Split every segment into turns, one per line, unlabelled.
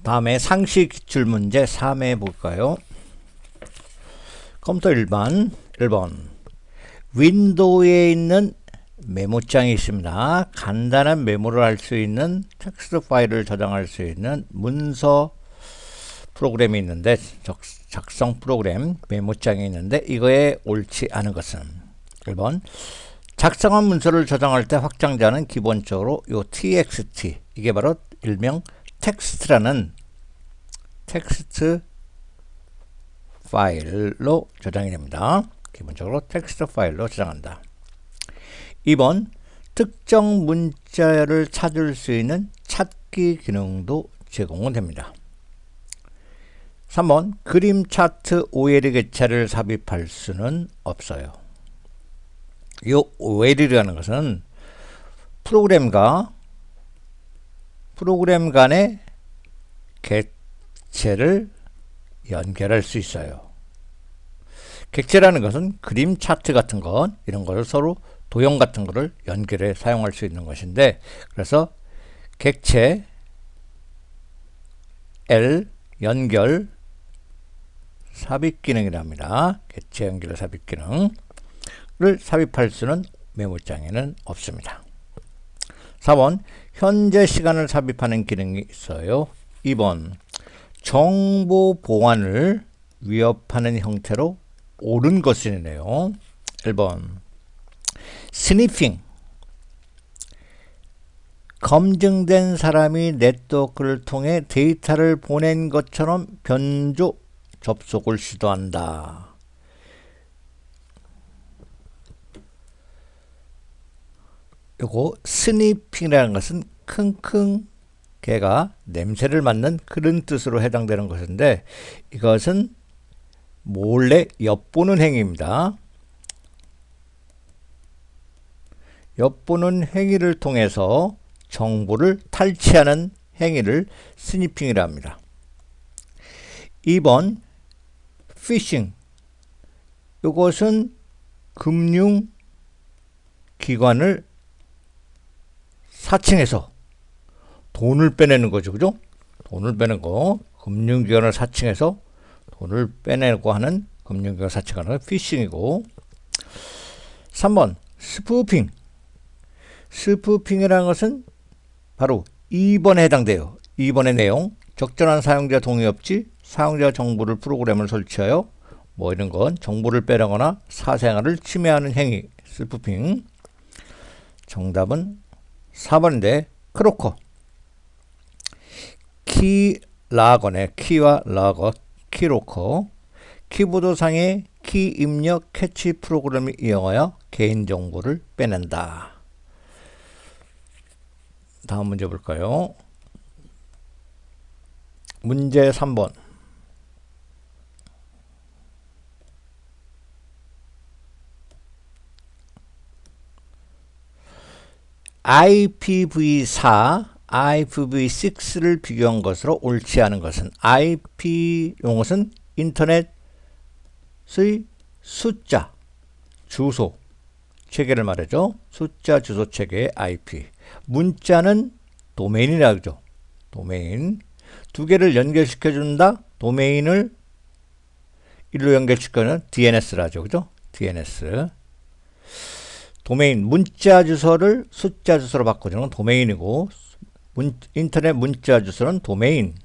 다음에 상시 기출문제 3회 볼까요? 컴퓨터 일반 1번 윈도우에 있는 메모장이 있습니다. 간단한 메모를 할 수 있는 텍스트 파일을 저장할 수 있는 문서 프로그램이 있는데 작성 프로그램 메모장이 있는데 이거에 옳지 않은 것은 1번 작성한 문서를 저장할 때 확장자는 기본적으로 요 txt 이게 바로 일명 텍스트라는 텍스트 파일로 저장이 됩니다. 기본적으로 텍스트 파일로 저장한다. 2번 특정 문자를 찾을 수 있는 찾기 기능도 제공은 됩니다. 3번 그림 차트 OL 객체를 삽입할 수는 없어요. 이 OL이라는 것은 프로그램 간의 객체를 연결할 수 있어요. 객체라는 것은 그림 차트 같은 것 이런 걸 서로 도형 같은 거를 연결해 사용할 수 있는 것인데 그래서 객체 L 연결 삽입 기능이랍니다. 객체 연결 삽입 기능을 삽입할 수는 메모장에는 없습니다. 4번 현재 시간을 삽입하는 기능이 있어요. 2번 정보 보안을 위협하는 형태로 옳은 것이네요. 1번 스니핑 검증된 사람이 네트워크를 통해 데이터를 보낸 것처럼 변조 접속을 시도한다. 요거 스니핑이라는 것은 킁킁 개가 냄새를 맡는 그런 뜻으로 해당되는 것인데 이것은 몰래 엿보는 행위입니다. 엿보는 행위를 통해서 정보를 탈취하는 행위를 스니핑이라 합니다. 2번 피싱 이것은 금융기관을 사칭해서 돈을 빼내는 거죠. 그죠? 돈을 빼는 거 금융기관을 사칭해서 돈을 빼내고 하는 금융기관 사칭하는 피싱이고 3번 스푸핑 스푸핑이라는 것은 바로 2번에 해당돼요. 2번의 내용 적절한 사용자 동의 없이 사용자 정보를 프로그램을 설치하여 뭐 이런 건 정보를 빼려거나 사생활을 침해하는 행위 스푸핑 정답은 4번인데 크로커 키라거네 키와 라거 키로커 키보드상의 키 입력 캐치 프로그램을 이용하여 개인정보를 빼낸다. 다음 문제 볼까요? 문제 3번 IPv4, IPv6를 비교한 것으로 옳지 않은 것은 IP 용어는 인터넷의 숫자, 주소 체계를 말하죠. 숫자, 주소 체계의 IP. 문자는 도메인이라고 하죠. 도메인. 두 개를 연결시켜준다. 도메인을 일로 연결시켜는 DNS라 하죠. 그죠? DNS. 도메인, 문자 주소를 숫자 주소로 바꿔주는 건 도메인이고, 인터넷 문자 주소는 도메인,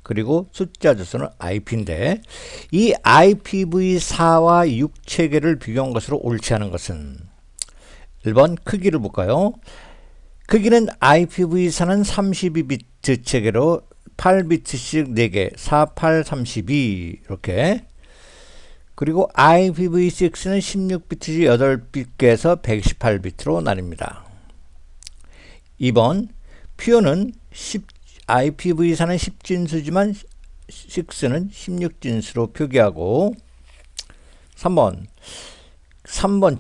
그리고 숫자 주소는 IP인데, 이 IPv4와 6 체계를 비교한 것으로 옳지 않은 것은 1번 크기를 볼까요? 크기는 IPv4는 32비트 체계로 8비트씩 4개, 4, 8, 32 이렇게 그리고 IPv6는 16비트 8개에서 128비트로 나뉩니다. 2번 표현은 IPv4는 10진수지만 6는 16진수로 표기하고 3번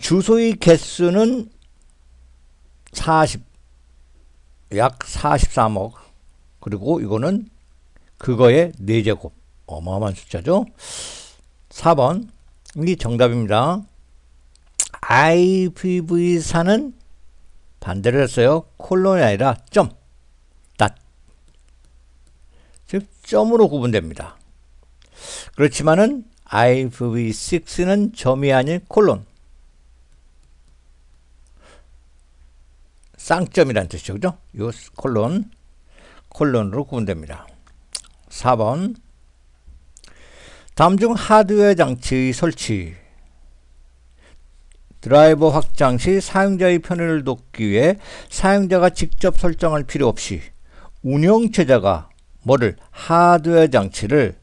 주소의 개수는 약 43억 그리고 이거는 그거의 4제곱 어마어마한 숫자죠. 4번 이 정답입니다. IPv4는 반대로 했어요. 콜론이 아니라 닷 즉 점으로 구분됩니다. 그렇지만은 IPv6는 점이 아닌 콜론, 쌍점이라는 뜻이죠. 그죠? 요 콜론으로 구분됩니다. 4번. 다음 중 하드웨어 장치의 설치, 드라이버 확장 시 사용자의 편의를 돕기 위해 사용자가 직접 설정할 필요 없이 운영체제가 뭐를 하드웨어 장치를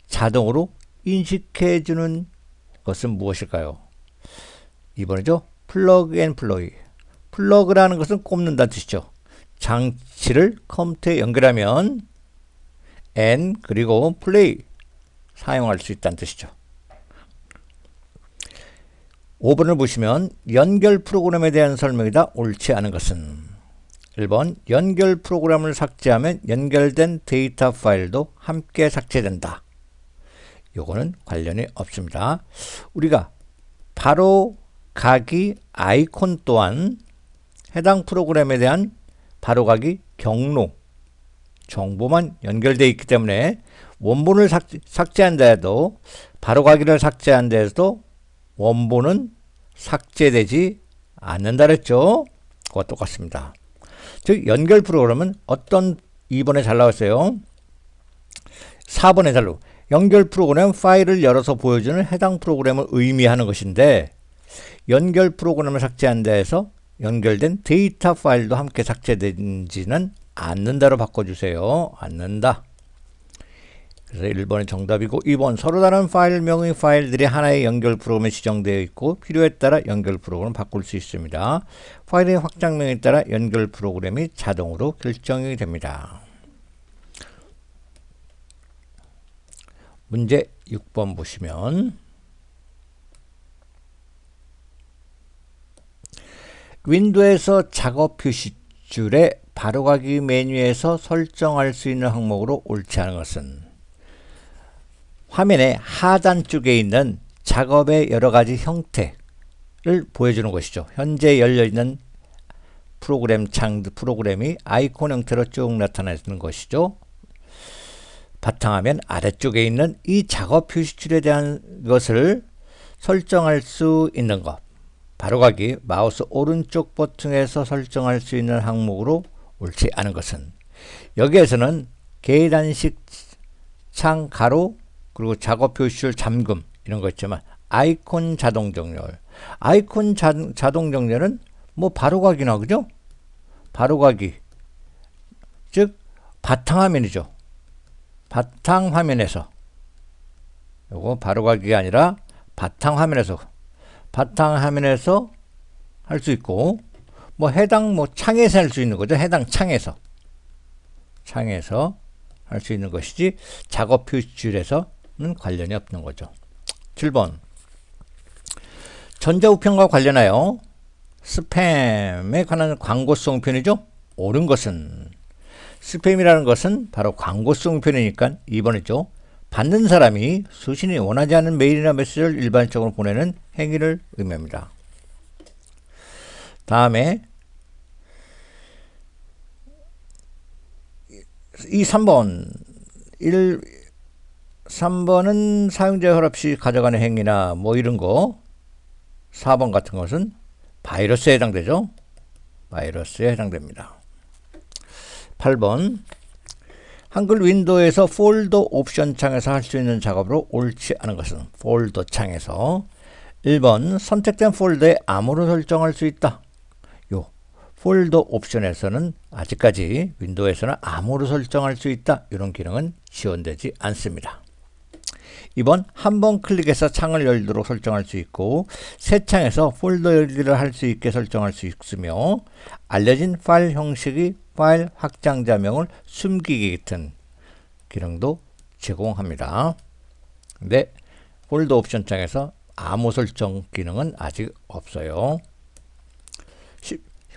자동으로 인식해주는 것은 무엇일까요? 2번이죠. 플러그 앤 플레이. 플러그라는 것은 꼽는다는 뜻이죠. 장치를 컴퓨터에 연결하면 앤 그리고 플레이 사용할 수 있다는 뜻이죠. 5번을 보시면 연결 프로그램에 대한 설명이다. 옳지 않은 것은 1번 연결 프로그램을 삭제하면 연결된 데이터 파일도 함께 삭제된다. 요거는 관련이 없습니다. 우리가 바로 가기 아이콘 또한 해당 프로그램에 대한 바로가기 경로 정보만 연결되어 있기 때문에 원본을 삭제한다 해도 바로가기를 삭제한다 해도 원본은 삭제되지 않는다 그랬죠. 그거 똑같습니다. 즉 연결 프로그램은 어떤 2번에 잘 나왔어요. 4번에 잘 나오고 연결 프로그램 파일을 열어서 보여주는 해당 프로그램을 의미하는 것인데 연결 프로그램을 삭제한다 해서 연결된 데이터 파일도 함께 삭제되지는 않는다로 바꿔주세요. 않는다. 그래서 1번이 정답이고 2번 서로 다른 파일명의 파일들이 하나의 연결 프로그램에 지정되어 있고 필요에 따라 연결 프로그램을 바꿀 수 있습니다. 파일의 확장명에 따라 연결 프로그램이 자동으로 결정이 됩니다. 문제 6번 보시면 윈도우에서 작업 표시줄에 바로가기 메뉴에서 설정할 수 있는 항목으로 옳지 않은 것은 화면의 하단 쪽에 있는 작업의 여러 가지 형태를 보여주는 것이죠. 현재 열려있는 프로그램이 아이콘 형태로 쭉 나타나는 것이죠. 바탕화면 아래쪽에 있는 이 작업 표시줄에 대한 것을 설정할 수 있는 것. 바로가기 마우스 오른쪽 버튼에서 설정할 수 있는 항목으로 옳지 않은 것은 여기에서는 계단식 창 가로 그리고 작업 표시줄 잠금 이런 거 있지만 아이콘 자동 정렬 아이콘 자동 정렬은 뭐 바로가기나 그죠? 바로가기 즉 바탕화면이죠. 바탕화면에서 요거 바로가기가 아니라 바탕화면에서 할 수 있고 뭐 해당 창에서 할 수 있는 거죠. 해당 창에서 할 수 있는 것이지 작업 표시줄에서는 관련이 없는 거죠. 7번 전자우편과 관련하여 스팸에 관한 광고성 표현이죠. 옳은 것은 스팸이라는 것은 바로 광고성 표현이니까 2번이죠. 받는 사람이 수신이 원하지 않는 메일이나 메시지를 일반적으로 보내는 행위를 의미합니다. 다음에 이 3번은 사용자 허락 시 가져가는 행위나 뭐 이런 거 4번 같은 것은 바이러스에 해당되죠. 바이러스에 해당됩니다. 8번 한글 윈도우에서 폴더 옵션 창에서 할 수 있는 작업으로 옳지 않은 것은 폴더 창에서 1번 선택된 폴더에 암호로 설정할 수 있다. 요 폴더 옵션에서는 아직까지 윈도우에서는 암호로 설정할 수 있다. 이런 기능은 지원되지 않습니다. 2번 한 번 클릭해서 창을 열도록 설정할 수 있고 새 창에서 폴더 열기를 할 수 있게 설정할 수 있으며 알려진 파일 형식의 파일 확장자명을 숨기기 같은 기능도 제공합니다. 근데 폴더 옵션 창에서 암호 설정 기능은 아직 없어요.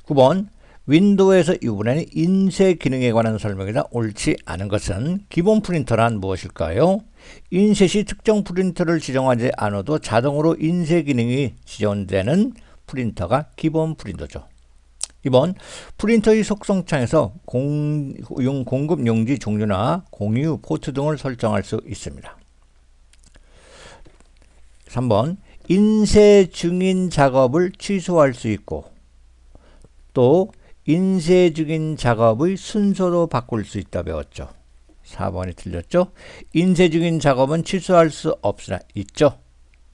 9번 윈도우에서 이번에는 인쇄 기능에 관한 설명이다. 옳지 않은 것은 기본 프린터란 무엇일까요? 인쇄 시 특정 프린터를 지정하지 않아도 자동으로 인쇄 기능이 지원되는 프린터가 기본 프린터죠. 2번 프린터의 속성창에서 공급 용지 종류나 공유 포트 등을 설정할 수 있습니다. 3번 인쇄 중인 작업을 취소할 수 있고 또 인쇄 중인 작업의 순서도 바꿀 수 있다 배웠죠. 4번이 틀렸죠. 인쇄 중인 작업은 취소할 수 없으나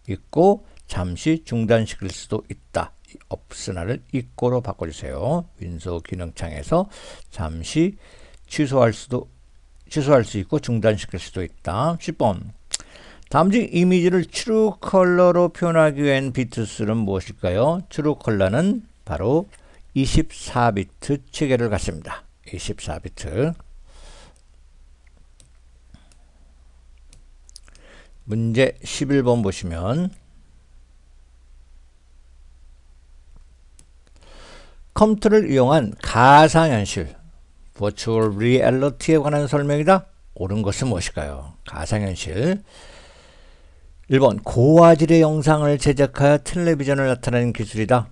있고 잠시 중단시킬 수도 있다. 없으나를 있고로 바꿔주세요. 윈도우 기능창에서 잠시 취소할 수 있고 중단시킬 수도 있다. 10번 다음 중 이미지를 트루 컬러로 표현하기 위한 비트수는 무엇일까요? 트루 컬러는 바로 24비트 체계를 갖습니다. 24비트. 문제 11번 보시면 컴퓨터를 이용한 가상현실 Virtual Reality에 관한 설명이다. 옳은 것은 무엇일까요? 가상현실 1번 고화질의 영상을 제작하여 텔레비전을 나타내는 기술이다.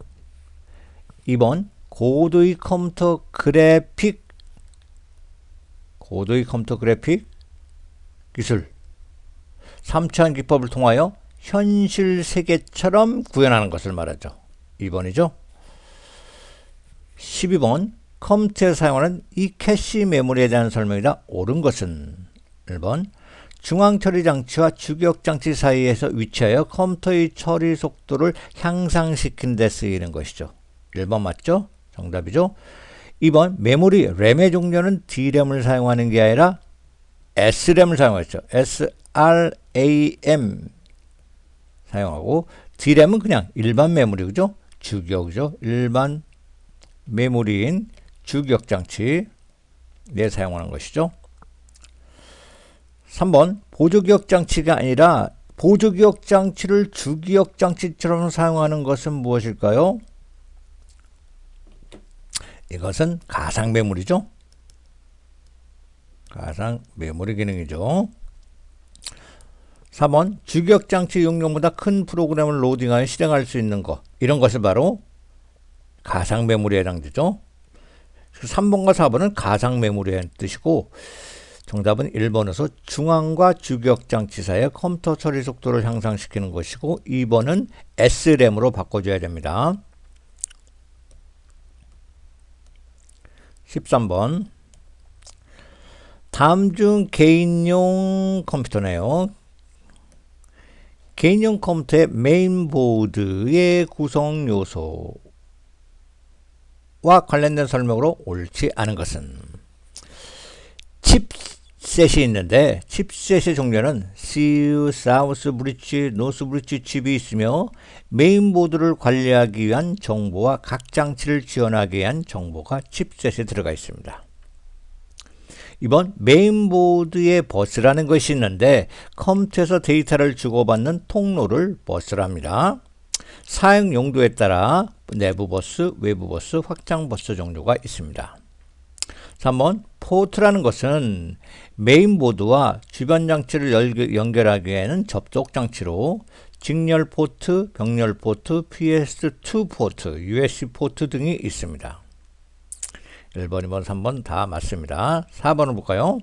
2번 고도의 컴퓨터 그래픽 기술 3차원 기법을 통하여 현실 세계처럼 구현하는 것을 말하죠. 2번이죠. 12번 컴퓨터에 사용하는 이 캐시 메모리에 대한 설명이다. 옳은 것은 1번 중앙 처리 장치와 주기억 장치 사이에서 위치하여 컴퓨터의 처리 속도를 향상시키는 데 쓰이는 것이죠. 1번 맞죠? 정답이죠. 2번 메모리 램의 종류는 D램을 사용하는 게 아니라 SRAM을 사용했죠. SRAM 사용하고 D램은 그냥 일반 메모리 그죠? 주기억이죠. 일반 메모리인 주기억 장치에 사용하는 것이죠. 3번 보조기억 장치가 아니라 보조기억 장치를 주기억 장치처럼 사용하는 것은 무엇일까요? 이것은 가상 메모리죠. 가상 메모리 기능이죠. 3번 주기억 장치 용량보다 큰 프로그램을 로딩하여 실행할 수 있는 것. 이런 것을 바로 가상 메모리에 해당되죠. 3번과 4번은 가상 메모리의 뜻이고 정답은 1번에서 중앙과 주기억 장치 사이의 컴퓨터 처리 속도를 향상시키는 것이고 2번은 SRAM으로 바꿔줘야 됩니다. 13번 다음 중 개인용 컴퓨터네요. 개인용 컴퓨터의 메인보드의 구성 요소와 관련된 설명으로 옳지 않은 것은 칩셋이 있는데 칩셋의 종류는 CU, 사우스 브릿지, 노스 브릿지 칩이 있으며 메인보드를 관리하기 위한 정보와 각 장치를 지원하기 위한 정보가 칩셋에 들어가 있습니다. 이번 메인보드에 버스라는 것이 있는데 컴퓨터에서 데이터를 주고받는 통로를 버스라 합니다. 사용 용도에 따라 내부 버스, 외부 버스, 확장 버스 종류가 있습니다. 3번 포트라는 것은 메인보드와 주변 장치를 연결하기 위해는 접속 장치로 직렬 포트, 병렬 포트, PS2 포트, USB 포트 등이 있습니다. 1번, 2번, 3번 다 맞습니다. 4번을 볼까요?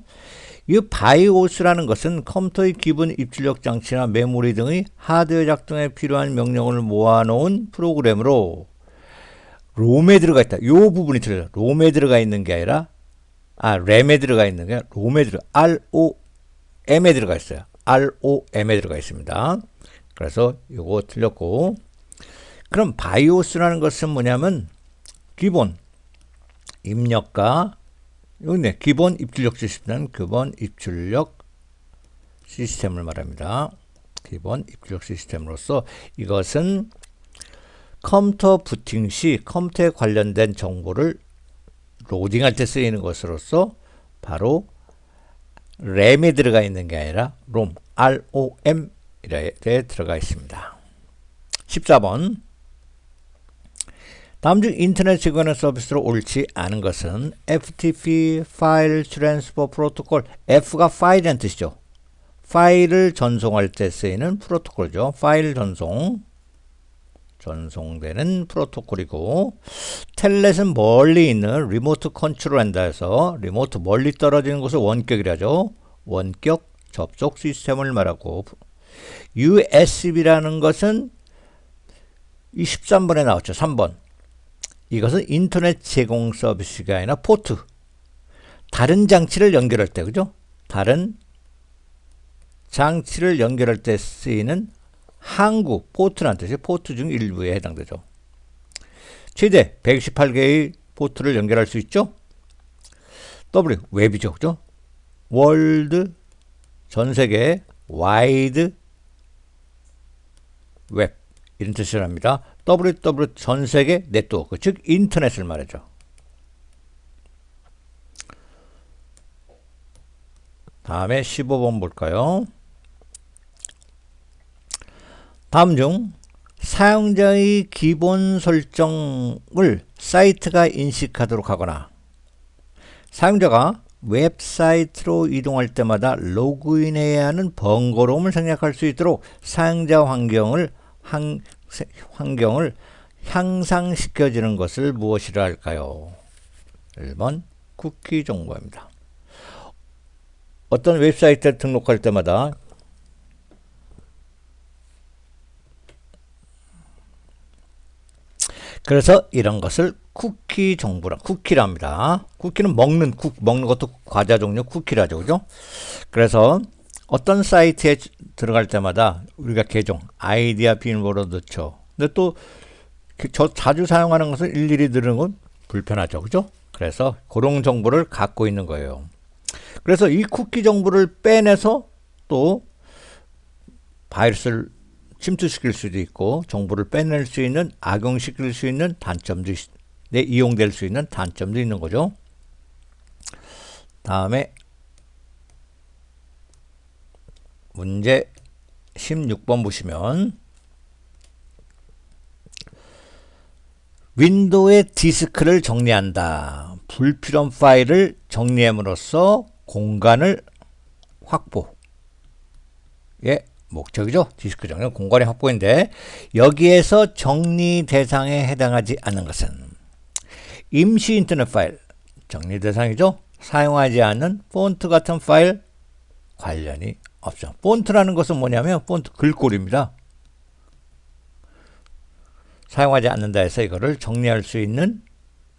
이 바이오스라는 것은 컴퓨터의 기본 입출력 장치나 메모리 등의 하드웨어 작동에 필요한 명령을 모아놓은 프로그램으로 롬에 들어가 있다. 이 부분이 틀려요. 롬에 들어가 있는 게 아니라 램에 들어가 있는 게 롬에 ROM에 들어가 있어요. ROM에 들어가 있습니다. 그래서 이거 틀렸고 그럼 바이오스라는 것은 뭐냐면 기본 입력과 여기네 기본 입출력 시스템은 기본 입출력 시스템을 말합니다. 기본 입출력 시스템으로서 이것은 컴퓨터 부팅 시 컴퓨터에 관련된 정보를 로딩할 때 쓰이는 것으로서 바로 램에 들어가 있는 게 아니라 롬, ROM 이에 들어가 있습니다. 14번 다음 중 인터넷에 관한 서비스로 옳지 않은 것은 FTP 파일 트랜스퍼 프로토콜 F가 파일이라는 뜻이죠. 파일을 전송할 때 쓰이는 프로토콜이죠. 파일 전송 전송되는 프로토콜이고, 텔넷은 멀리 있는 리모트 컨트롤한다 해서 리모트 멀리 떨어지는 곳을 원격이라죠. 원격 접속 시스템을 말하고, USB라는 것은 23번에 나왔죠. 3번. 이것은 인터넷 제공 서비스가 아니라 포트. 다른 장치를 연결할 때, 그죠? 다른 장치를 연결할 때 쓰이는 항구, 포트라는 뜻이에요. 포트 중 일부에 해당되죠. 최대 128개의 포트를 연결할 수 있죠. W, 웹이죠. 그죠? 월드, 전 세계, 와이드, 웹. 이런 뜻을 합니다. WW, 전 세계 네트워크, 즉 인터넷을 말하죠. 다음에 15번 볼까요? 다음 중 사용자의 기본 설정을 사이트가 인식하도록 하거나 사용자가 웹사이트로 이동할 때마다 로그인해야 하는 번거로움을 생략할 수 있도록 사용자 환경을 향상시켜주는 것을 무엇이라 할까요? 1번 쿠키 정보입니다. 어떤 웹사이트에 등록할 때마다 그래서 이런 것을 쿠키 정보라, 쿠키랍니다. 쿠키는 먹는 것도 과자 종류 쿠키라죠. 그죠? 그래서 어떤 사이트에 들어갈 때마다 우리가 계정, 아이디와 비밀번호 넣죠. 근데 또 저 자주 사용하는 것을 일일이 넣는 건 불편하죠. 그죠? 그래서 그런 정보를 갖고 있는 거예요. 그래서 이 쿠키 정보를 빼내서 또 바이러스를 침투시킬 수도 있고 정보를 빼낼 수 있는, 악용시킬 수 있는 단점도 이용될 수 있는 단점도 있는 거죠. 다음에 문제 16번 보시면 윈도우의 디스크를 정리한다. 불필요한 파일을 정리함으로써 공간을 확보의 목적이죠. 디스크 정리는 공간의 확보인데 여기에서 정리 대상에 해당하지 않는 것은 임시 인터넷 파일, 정리 대상이죠. 사용하지 않는 폰트 같은 파일 관련이 없죠. 폰트라는 것은 뭐냐면 폰트 글꼴입니다. 사용하지 않는다 해서 이거를 정리할 수 있는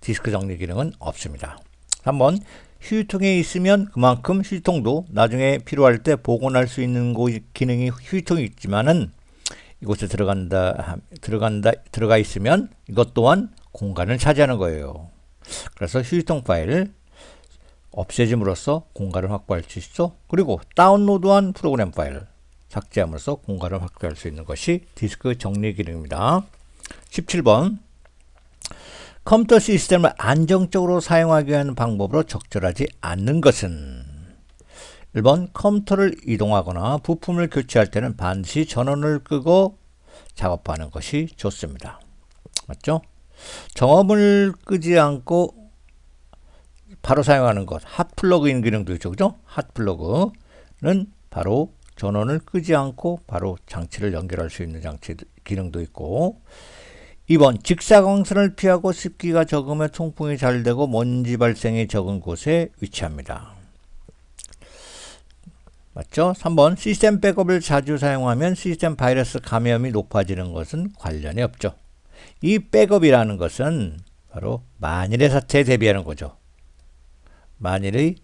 디스크 정리 기능은 없습니다. 3번 휴지통에 있으면 그만큼 휴지통도 나중에 필요할 때 복원할 수 있는 기능이 휴지통이 있지만은 이곳에 들어가 있으면 이것 또한 공간을 차지하는 거예요. 그래서 휴지통 파일을 없애짐으로써 공간을 확보할 수 있어. 그리고 다운로드한 프로그램 파일을 삭제함으로써 공간을 확보할 수 있는 것이 디스크 정리 기능입니다. 17번 컴퓨터 시스템을 안정적으로 사용하기 위한 방법으로 적절하지 않는 것은 1번 컴퓨터를 이동하거나 부품을 교체할 때는 반드시 전원을 끄고 작업하는 것이 좋습니다. 맞죠? 전원을 끄지 않고 바로 사용하는 것, 핫플러그인 기능도 있죠. 그죠? 핫플러그는 바로 전원을 끄지 않고 바로 장치를 연결할 수 있는 기능도 있고 2번 직사광선을 피하고 습기가 적으면 통풍이 잘 되고 먼지 발생이 적은 곳에 위치합니다. 맞죠? 3번 시스템 백업을 자주 사용하면 시스템 바이러스 감염이 높아지는 것은 관련이 없죠. 이 백업이라는 것은 바로 만일의 사태에 대비하는 거죠. 만일의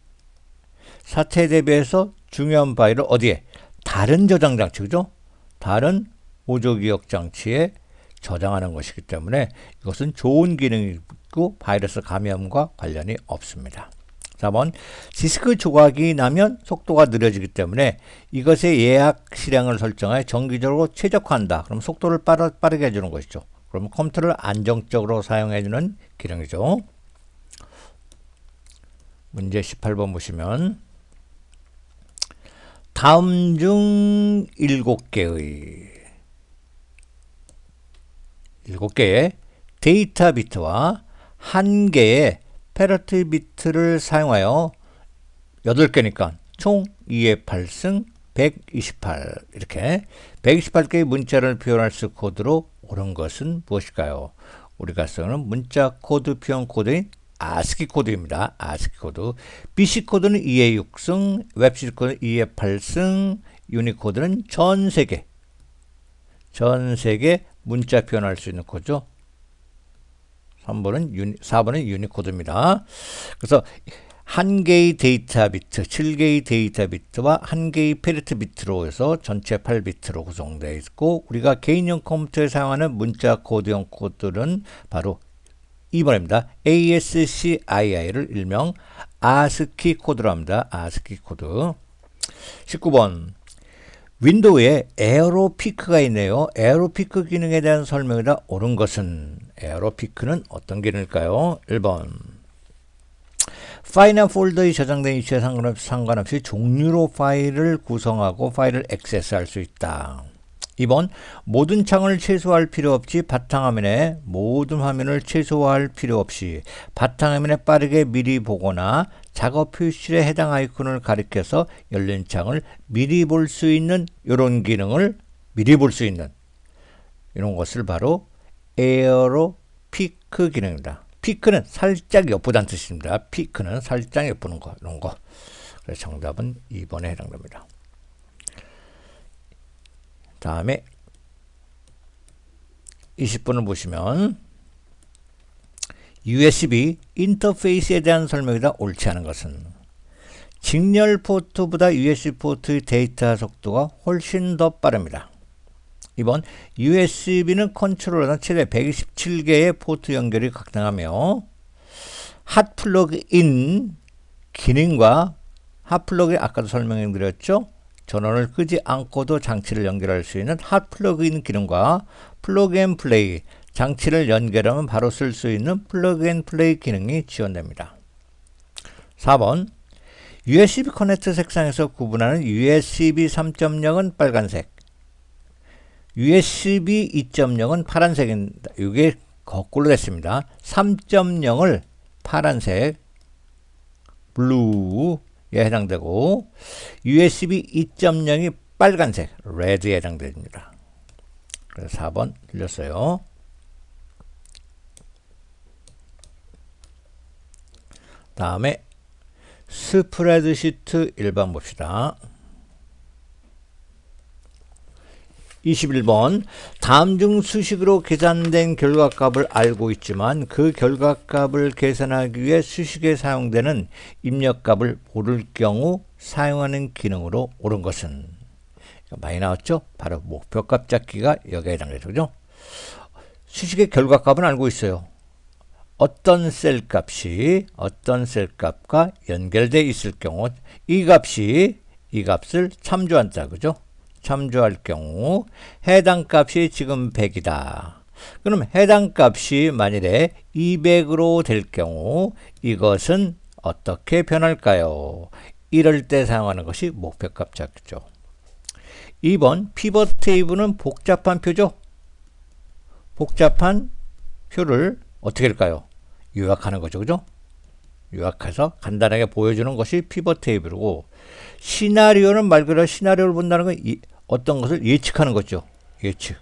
사태에 대비해서 중요한 파일을 어디에? 다른 저장 장치, 그죠? 다른 보조기억 장치에 저장하는 것이기 때문에 이것은 좋은 기능이고 바이러스 감염과 관련이 없습니다. 4번 디스크 조각이 나면 속도가 느려지기 때문에 이것의 예약 실행을 설정하여 정기적으로 최적화한다. 그럼 속도를 빠르게 해주는 것이죠. 그럼 컴퓨터를 안정적으로 사용해주는 기능이죠. 문제 18번 보시면 다음 중 7개의 데이터 비트와 1개의 패러티 비트를 사용하여 8개니까 총 2의 8승 128 이렇게 128개의 문자를 표현할 수 코드로 옳은 것은 무엇일까요? 우리가 쓰는 문자 코드 표현 코드인 ASCII 코드입니다. ASCII 코드. BC 코드는 2의 6승, 웹C 코드는 2의 8승, 유니코드는 전 세계 문자 표현할 수 있는 코드죠. 4번은 유니코드입니다. 그래서 한 개의 데이터 비트, 7개의 데이터 비트와 한 개의 페리트 비트로 해서 전체 8비트로 구성되어 있고, 우리가 개인용 컴퓨터에 사용하는 문자 코드형 코드는 바로 2번입니다. ASCII를 일명 ASCII 코드로 합니다. ASCII 코드. 19번. 윈도우에 에어로피크가 있네요. 에어로피크 기능에 대한 설명이다. 옳은 것은 에어로피크는 어떤 기능일까요? 1번. 파일이나 폴더에 저장된 위치에 상관없이 종류로 파일을 구성하고 파일을 액세스할 수 있다. 2번. 모든 창을 최소화할 필요 없이 바탕화면에 모든 화면을 최소화할 필요 없이 바탕화면에 빠르게 미리 보거나 작업 표시에 해당 아이콘을 가리켜서 열린 창을 미리 볼 수 있는 이런 기능을 미리 볼 수 있는 이런 것을 바로 에어로피크 기능입니다. 피크는 살짝 엿보다는 뜻입니다. 피크는 살짝 엿보는 거, 이런 거. 그래서 정답은 2번에 해당됩니다. 다음에 20번을 보시면 USB 인터페이스에 대한 설명이다. 옳지 않은 것은 직렬 포트보다 USB 포트의 데이터 속도가 훨씬 더 빠릅니다. 2번. USB는 컨트롤러는 최대 127개의 포트 연결이 가능하며 핫 플러그 인 기능과 핫 플러그 아까도 설명해 드렸죠. 전원을 끄지 않고도 장치를 연결할 수 있는 핫 플러그인 기능과 플러그 앤 플레이 장치를 연결하면 바로 쓸 수 있는 플러그 앤 플레이 기능이 지원됩니다. 4번. USB 커넥터 색상에서 구분하는 USB 3.0은 빨간색, USB 2.0은 파란색입니다. 이게 거꾸로 됐습니다. 3.0을 파란색, 블루에 해당되고 USB 2.0이 빨간색, 레드에 해당됩니다. 그래서 4번 틀렸어요. 다음에 스프레드시트 1번 봅시다. 21번. 다음 중 수식으로 계산된 결과값을 알고 있지만 그 결과값을 계산하기 위해 수식에 사용되는 입력값을 모를 경우 사용하는 기능으로 옳은 것은 많이 나왔죠? 바로 목표값 잡기가 여기에 해당되죠. 그죠? 수식의 결과값은 알고 있어요. 어떤 셀 값과 연결되어 있을 경우 이 값을 참조한다. 그죠? 참조할 경우 해당 값이 지금 100이다. 그럼 해당 값이 만일에 200으로 될 경우 이것은 어떻게 변할까요? 이럴 때 사용하는 것이 목표값 잡기죠. 2번. 피벗 테이블은 복잡한 표죠. 복잡한 표를 어떻게 할까요? 요약하는 거죠. 그죠? 요약해서 간단하게 보여주는 것이 피벗 테이블이고, 시나리오는 말 그대로 시나리오를 본다는 건 어떤 것을 예측하는 거죠. 예측.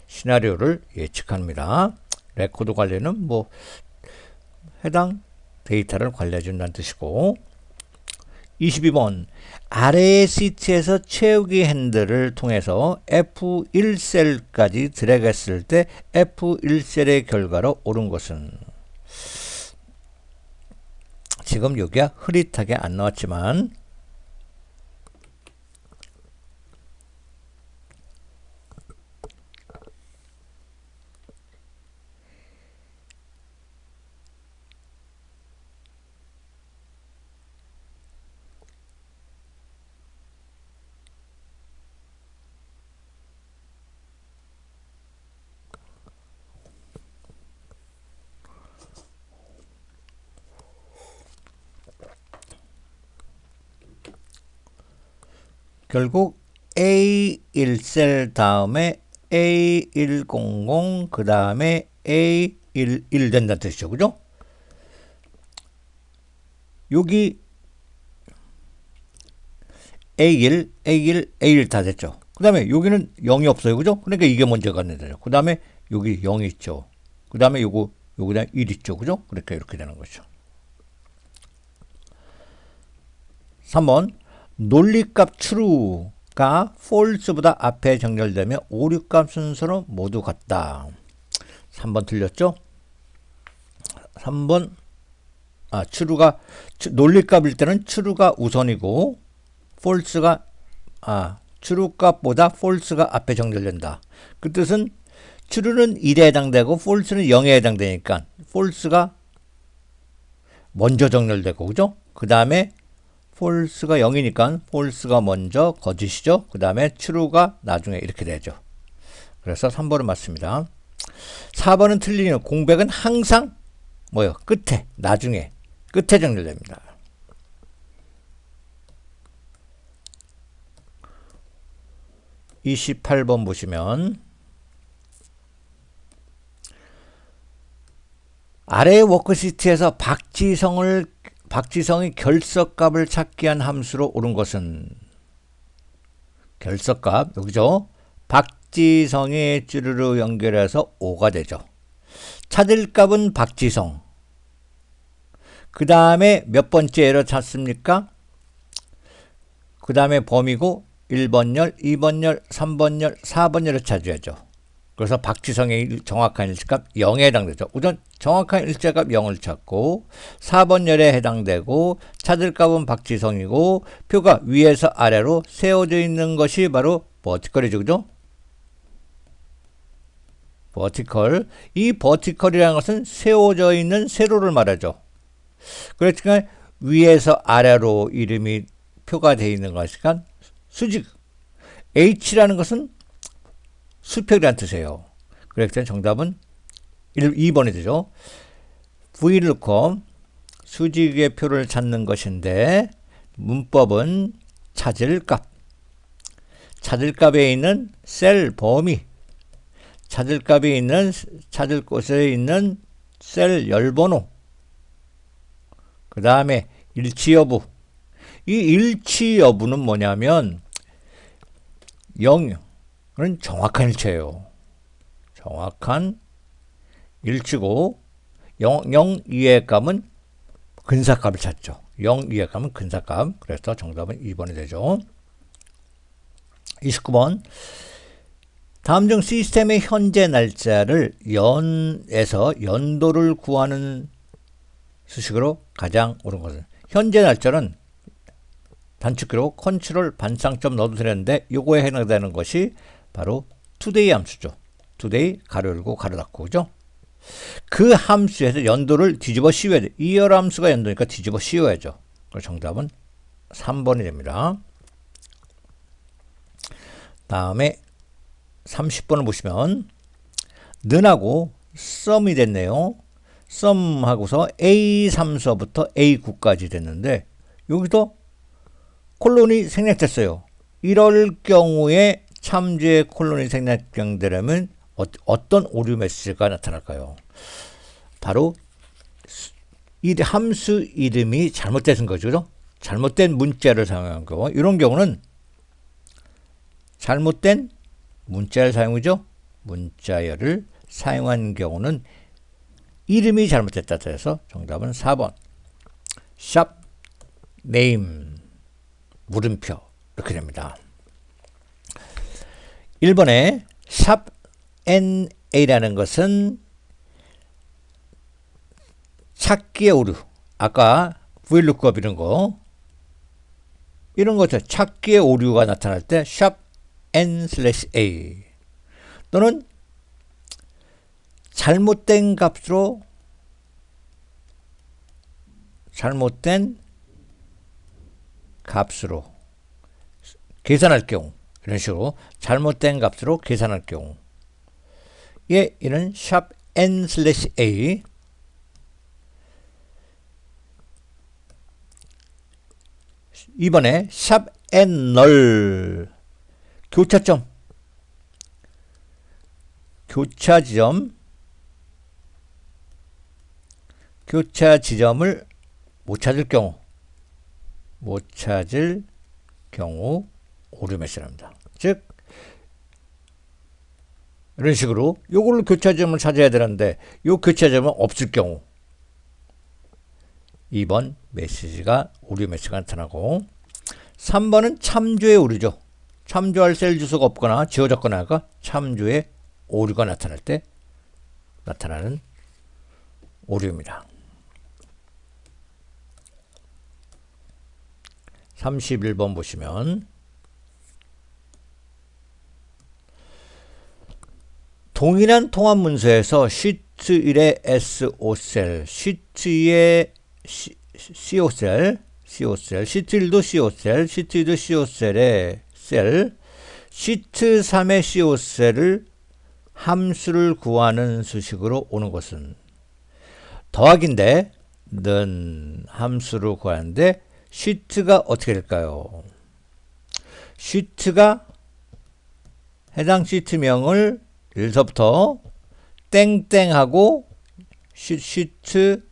시나리오를 예측합니다. 레코드 관리는 뭐 해당 데이터를 관리해 준다는 뜻이고. 22번. 아래의 시트에서 채우기 핸들을 통해서 F1셀까지 드래그했을 때 F1셀의 결과로 옳은 것은, 지금 여기가 흐릿하게 안 나왔지만 결국 A1셀 다음에 A100 그 다음에 A11 된다는 뜻이죠. 그죠? 여기 A1 다 됐죠. 그 다음에 여기는 0이 없어요. 그죠? 그러니까 이게 먼저 가는 되죠. 그 다음에 여기 0이 있죠. 그 다음에 여기다 1 있죠. 그죠? 그러니까 이렇게 되는 거죠. 3번 논리값 true가 false보다 앞에 정렬되면 오류값 순서로 모두 같다. 3번 틀렸죠? 3번 true가 논리값일 때는 true가 우선이고 false가 true 값보다 false가 앞에 정렬된다. 그 뜻은 true는 1에 해당되고 false는 0에 해당되니까 false가 먼저 정렬되고 그죠? 그 다음에 false가 0이니까 false가 먼저 거짓이죠. 그 다음에 true가 나중에 이렇게 되죠. 그래서 3번은 맞습니다. 4번은 틀리는 공백은 항상 뭐요? 끝에 나중에 끝에 정렬됩니다. 28번 보시면 아래 워크시트에서 박지성이 결석값을 찾기 위한 함수로 옳은 것은 결석값 여기죠. 박지성의 쭈르르 연결해서 5가 되죠. 찾을 값은 박지성. 그 다음에 몇 번째로 찾습니까? 그 다음에 범위고 1번열, 2번열, 3번열, 4번열을 찾아야죠. 그래서 박지성의 정확한 일치값 0에 해당되죠. 우선 정확한 일치값 0을 찾고 4번열에 해당되고 찾을 값은 박지성이고 표가 위에서 아래로 세워져 있는 것이 바로 버티컬이죠. 그죠? 버티컬. 이 버티컬이라는 것은 세워져 있는 세로를 말하죠. 그렇지만 위에서 아래로 이름이 표가 되어 있는 것이니까 수직. H라는 것은 수평이라는 뜻이에요. 그래서 정답은 2번이 되죠. V를 넣고 수직의 표를 찾는 것인데 문법은 찾을 값. 찾을 값에 있는 셀 범위. 찾을 값이 있는 찾을 곳에 있는 셀 열번호. 그 다음에 일치 여부. 이 일치 여부는 뭐냐면 0은 정확한 일치예요. 정확한 일치고 0 이하의 값은 근사값을 찾죠. 0 이하의 값은 근사값. 그래서 정답은 2번이 되죠. 29번 다음 중 시스템의 현재 날짜를 연에서 연도를 구하는 수식으로 가장 옳은 것은 현재 날짜는 단축키로 컨트롤 반상점 넣어도 되는데 요거에 해당되는 것이 바로 today 함수죠. today 가로 열고 가로 닫고 그죠? 그 함수에서 연도를 뒤집어 씌워야 돼. year 함수가 연도니까 뒤집어 씌워야죠. 그래서 정답은 3번이 됩니다. 다음에 30번을 보시면 는하고 썸이 됐네요. 썸하고서 A3서부터 A9까지 됐는데 여기도 콜론이 생략됐어요. 이럴 경우에 참조의 콜론이 생략되려면 어떤 오류 메시지가 나타날까요? 바로 이 함수 이름이 잘못된 거죠. 잘못된 문자를 사용한 경우 이런 경우는 잘못된 문자를 사용하죠. 문자열을 사용한 경우는 이름이 잘못됐다 해서 정답은 4번 샵 네임 물음표 이렇게 됩니다. 1번에 샵 NA라는 것은 찾기의 오류. 아까 VLOOKUP 이런 것들 찾기의 오류가 나타날 때 샵 N/A 또는 잘못된 값으로 계산할 경우 이런 식으로 잘못된 값으로 계산할 경우 이는 샵 N/A 이번에 샵 N null 교차 지점을 못 찾을 경우 오류 메시지입니다. 즉 이런 식으로 요걸로 교차점을 찾아야 되는데 요 교차점은 없을 경우 2번 메시지가 오류 메시지가 나타나고 3번은 참조의 오류죠. 참조할 셀 주소가 없거나 지워졌거나 참조의 오류가 나타날 때 나타나는 오류입니다. 31번 보시면 동일한 통합 문서에서 시트 1의 S5셀, 시트 2의 CO 셀, 시트 1도 CO 셀, 시트 2도 CO 셀의 셀, 시트 3의 CO 셀을 함수를 구하는 수식으로 오는 것은 더하기인데 는 함수를 구하는데 시트가 어떻게 될까요? 시트가 해당 시트명을 1서부터 땡땡하고 시트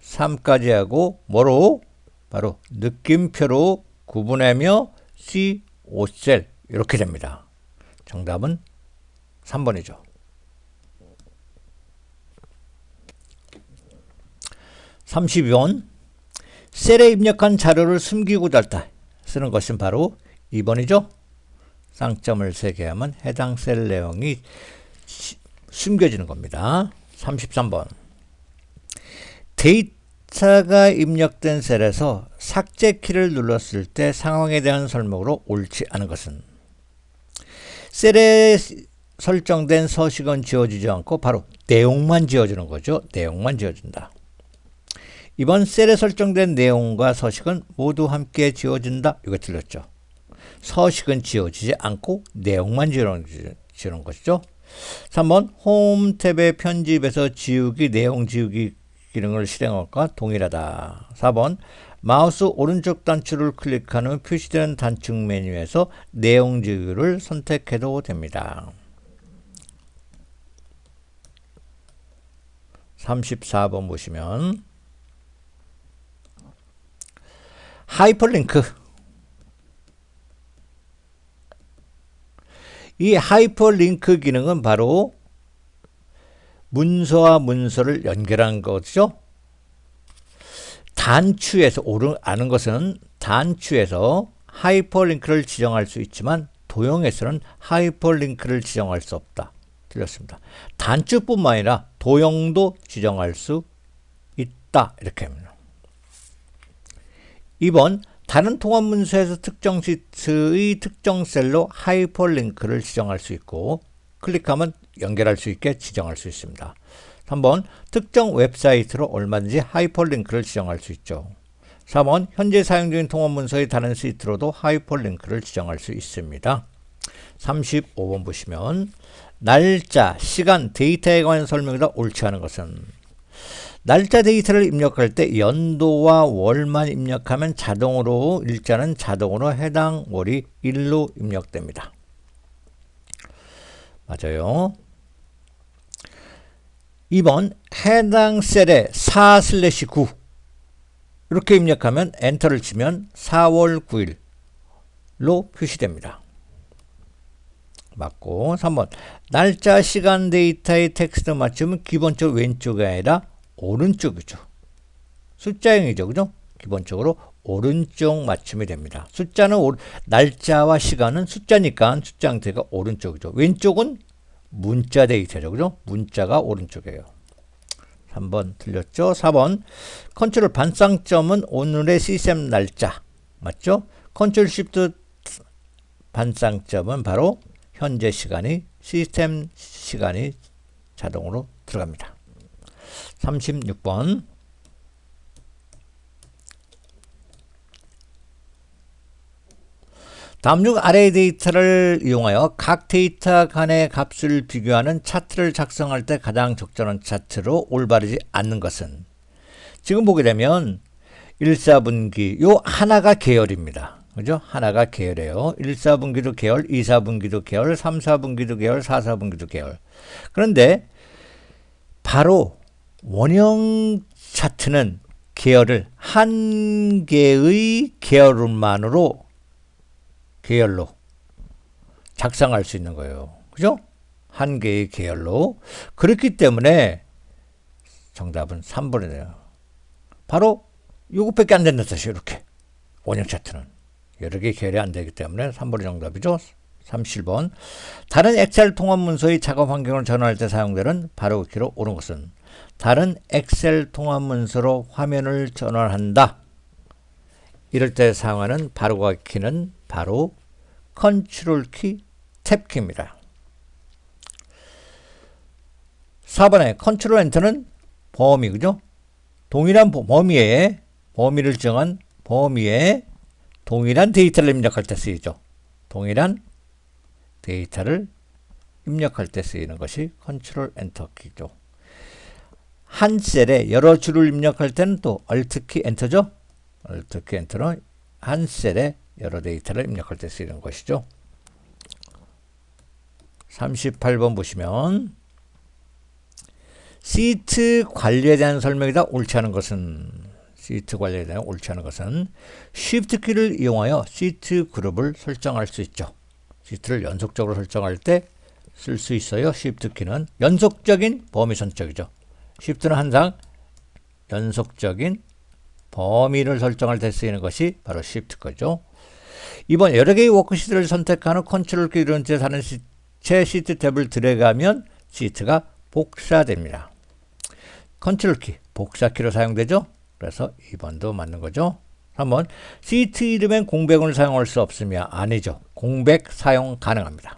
3까지 하고 뭐로? 바로 느낌표로 구분하며 C5셀 이렇게 됩니다. 정답은 3번이죠. 32번 셀에 입력한 자료를 숨기고자 할때 쓰는 것은 바로 2번이죠. 쌍점을 3개 하면 해당 셀 내용이 숨겨지는 겁니다. 33번 데이터가 입력된 셀에서 삭제 키를 눌렀을 때 상황에 대한 설명으로 옳지 않은 것은 셀에 설정된 서식은 지워지지 않고 바로 내용만 지워지는 거죠. 내용만 지워진다. 이번 셀에 설정된 내용과 서식은 모두 함께 지워진다. 이거 틀렸죠. 서식은 지워지지 않고 내용만 지우는 것이죠. 3번 홈 탭의 편집에서 지우기, 내용 지우기 기능을 실행한 것과 동일하다. 4번 마우스 오른쪽 단추를 클릭한 후 표시되는 단축 메뉴에서 내용 지우기를 선택해도 됩니다. 34번 보시면 하이퍼링크, 이 하이퍼링크 기능은 바로 문서와 문서를 연결한 거죠. 단추에서 아는 것은 단추에서 하이퍼링크를 지정할 수 있지만 도형에서는 하이퍼링크를 지정할 수 없다. 틀렸습니다. 단추뿐만 아니라 도형도 지정할 수 있다. 이렇게 합니다. 2번 다른 통합 문서에서 특정 시트의 특정 셀로 하이퍼링크를 지정할 수 있고 클릭하면 연결할 수 있게 지정할 수 있습니다. 3번 특정 웹사이트로 얼마든지 하이퍼링크를 지정할 수 있죠. 4번 현재 사용 중인 통합 문서의 다른 시트로도 하이퍼링크를 지정할 수 있습니다. 35번 보시면 날짜, 시간, 데이터에 관한 설명이다 옳지 않은 것은 날짜 데이터를 입력할 때 연도와 월만 입력하면 자동으로 일자는 자동으로 해당 월이 1로 입력됩니다. 맞아요. 2번 해당 셀에 4/9 이렇게 입력하면 엔터를 치면 4월 9일로 표시됩니다. 맞고 3번 날짜 시간 데이터의 텍스트 맞춤은 기본적으로 왼쪽이 아니라 오른쪽이죠. 숫자형이죠. 그죠? 기본적으로 오른쪽 맞춤이 됩니다. 숫자는 날짜와 시간은 숫자니까 숫자 형태가 오른쪽이죠. 왼쪽은 문자 데이터죠. 그죠? 문자가 오른쪽이에요. 3번 틀렸죠? 4번 컨트롤 반쌍점은 오늘의 시스템 날짜 맞죠? 컨트롤 시프트 반쌍점은 바로 현재 시간이 시스템 시간이 자동으로 들어갑니다. 36번 다음 중 아래 데이터를 이용하여 각 데이터 간의 값을 비교하는 차트를 작성할 때 가장 적절한 차트로 올바르지 않는 것은 지금 보게 되면 1사분기 요 하나가 계열입니다. 그죠? 하나가 계열이에요. 1사분기도 계열, 2사분기도 계열, 3사분기도 계열, 4사분기도 계열. 그런데 바로 원형 차트는 계열을 한 개의 계열로 작성할 수 있는 거예요. 그죠? 한 개의 계열로. 그렇기 때문에 정답은 3번이네요. 바로 이것밖에 안 된다는 뜻이에요. 이렇게 원형 차트는 여러 개 계열이 안 되기 때문에 3번이 정답이죠. 37번. 다른 엑셀 통합 문서의 작업 환경을 전환할 때 사용되는 바로 키로 옳은 것은 다른 엑셀 통합 문서로 화면을 전환한다. 이럴 때 사용하는 바로 키는 바로 컨트롤 키, 탭 키입니다. 4번에 컨트롤 엔터는 범위, 그죠? 동일한 범위를 정한 범위에 동일한 데이터를 입력할 때 쓰이죠. 동일한 데이터를 입력할 때 쓰이는 것이 컨트롤 엔터 키죠. 한 셀에 여러 줄을 입력할 때는 또 Alt 키 엔터죠. Alt 키 엔터는 한 셀에 여러 데이터를 입력할 때 쓰이는 것이죠. 38번 보시면 시트 관리에 대한 설명이다. 옳지 않은 것은 시트 관리에 대한 옳지 않은 것은 Shift 키를 이용하여 시트 그룹을 설정할 수 있죠. 시트를 연속적으로 설정할 때 쓸 수 있어요. Shift 키는 연속적인 범위 선적이죠. Shift는 항상 연속적인 범위를 설정할 때 쓰이는 것이 바로 Shift 거죠. 이번 여러 개의 워크시트를 선택하는 컨트롤 키 이런 채 사는 제 시트 탭을 들어가면 시트가 복사됩니다. 컨트롤 키, 복사 키로 사용되죠. 그래서 2번도 맞는 거죠. 3번, 시트 이름엔 공백을 사용할 수 없으며 아니죠. 공백 사용 가능합니다.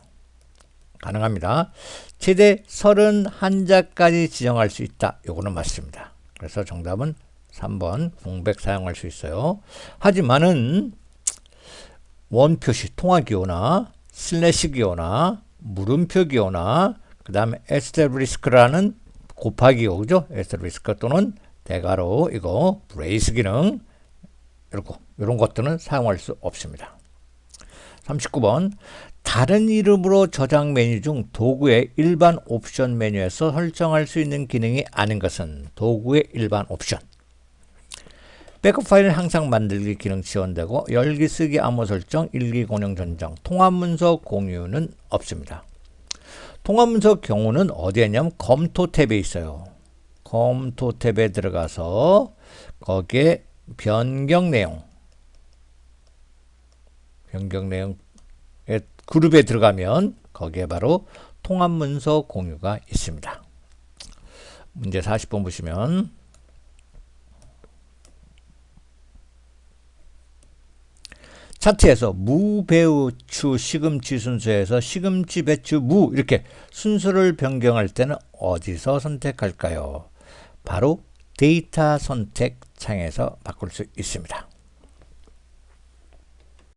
최대 31자까지 지정할 수 있다. 요거는 맞습니다. 그래서 정답은 3번 공백 사용할 수 있어요. 하지만은 원표시 통화기호나 슬래시 기호나 물음표 기호나 그 다음에 에스테리스크라는 곱하기호, 그죠? 에스테리스크 또는 대괄호, 이거 브레이스 기능 이런 것들은 사용할 수 없습니다. 39번, 다른 이름으로 저장 메뉴 중 도구의 일반 옵션 메뉴에서 설정할 수 있는 기능이 아닌 것은 도구의 일반 옵션. 백업 파일은 항상 만들기 기능 지원되고 열기, 쓰기, 암호 설정, 일기, 공용 전정, 통합문서 공유는 없습니다. 통합문서 경우는 어디에 있냐면 검토 탭에 있어요. 검토 탭에 들어가서 거기에 변경 내용의 그룹에 들어가면 거기에 바로 통합문서 공유가 있습니다. 문제 40번 보시면 차트에서 무, 배우, 추, 시금치 순서에서 시금치, 배추, 무 이렇게 순서를 변경할 때는 어디서 선택할까요? 바로 데이터 선택 창에서 바꿀 수 있습니다.